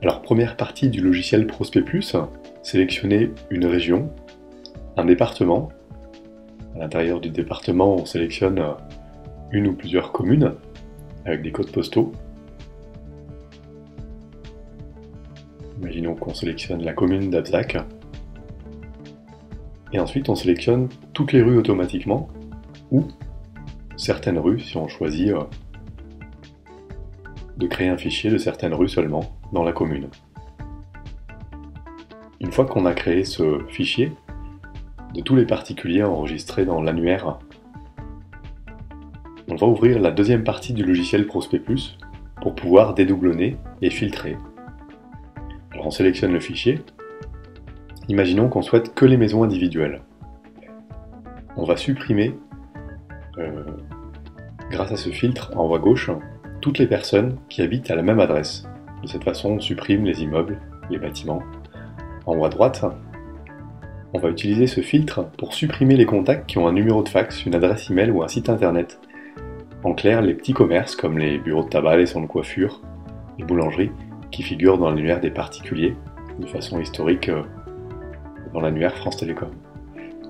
Alors, première partie du logiciel Prospect Plus, sélectionner une région, un département. À l'intérieur du département, on sélectionne une ou plusieurs communes avec des codes postaux. Imaginons qu'on sélectionne la commune d'Abzac. Et ensuite, on sélectionne toutes les rues automatiquement, ou certaines rues si on choisit de créer un fichier de certaines rues seulement dans la commune. Une fois qu'on a créé ce fichier, de tous les particuliers enregistrés dans l'annuaire, on va ouvrir la deuxième partie du logiciel Prospect Plus pour pouvoir dédoublonner et filtrer. Alors on sélectionne le fichier. Imaginons qu'on souhaite que les maisons individuelles. On va supprimer, grâce à ce filtre en haut à gauche, toutes les personnes qui habitent à la même adresse. De cette façon, on supprime les immeubles, les bâtiments. En haut à droite, on va utiliser ce filtre pour supprimer les contacts qui ont un numéro de fax, une adresse email ou un site internet. En clair, les petits commerces comme les bureaux de tabac, les salons de coiffure, les boulangeries, qui figurent dans l'annuaire des particuliers, de façon historique dans l'annuaire France Télécom.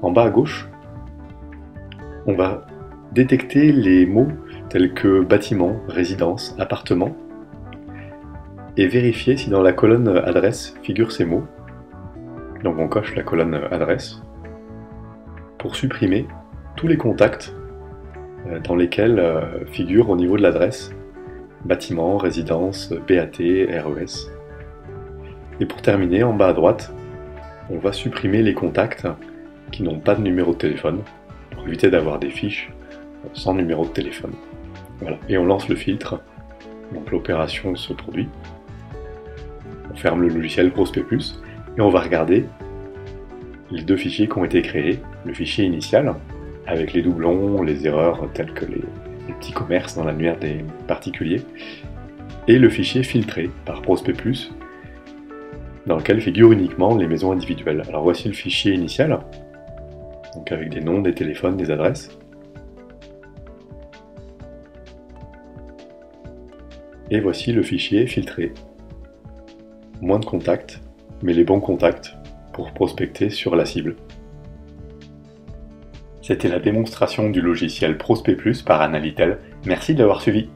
En bas à gauche, on va détecter les mots tels que bâtiment, résidence, appartement, et vérifier si dans la colonne adresse figurent ces mots. Donc on coche la colonne adresse pour supprimer tous les contacts dans lesquels figurent au niveau de l'adresse bâtiment, résidence, BAT, RES. Et pour terminer, en bas à droite, on va supprimer les contacts qui n'ont pas de numéro de téléphone pour éviter d'avoir des fiches sans numéro de téléphone. Voilà. Et on lance le filtre, donc l'opération se produit. On ferme le logiciel Prospect Plus et on va regarder les deux fichiers qui ont été créés. Le fichier initial, avec les doublons, les erreurs telles que les petits commerces dans l'annuaire des particuliers, et le fichier filtré par Prospect Plus, dans lequel figurent uniquement les maisons individuelles. Alors voici le fichier initial, donc avec des noms, des téléphones, des adresses. Et voici le fichier filtré. Moins de contacts, mais les bons contacts pour prospecter sur la cible. C'était la démonstration du logiciel Prospect Plus par Analytel. Merci de l'avoir suivi.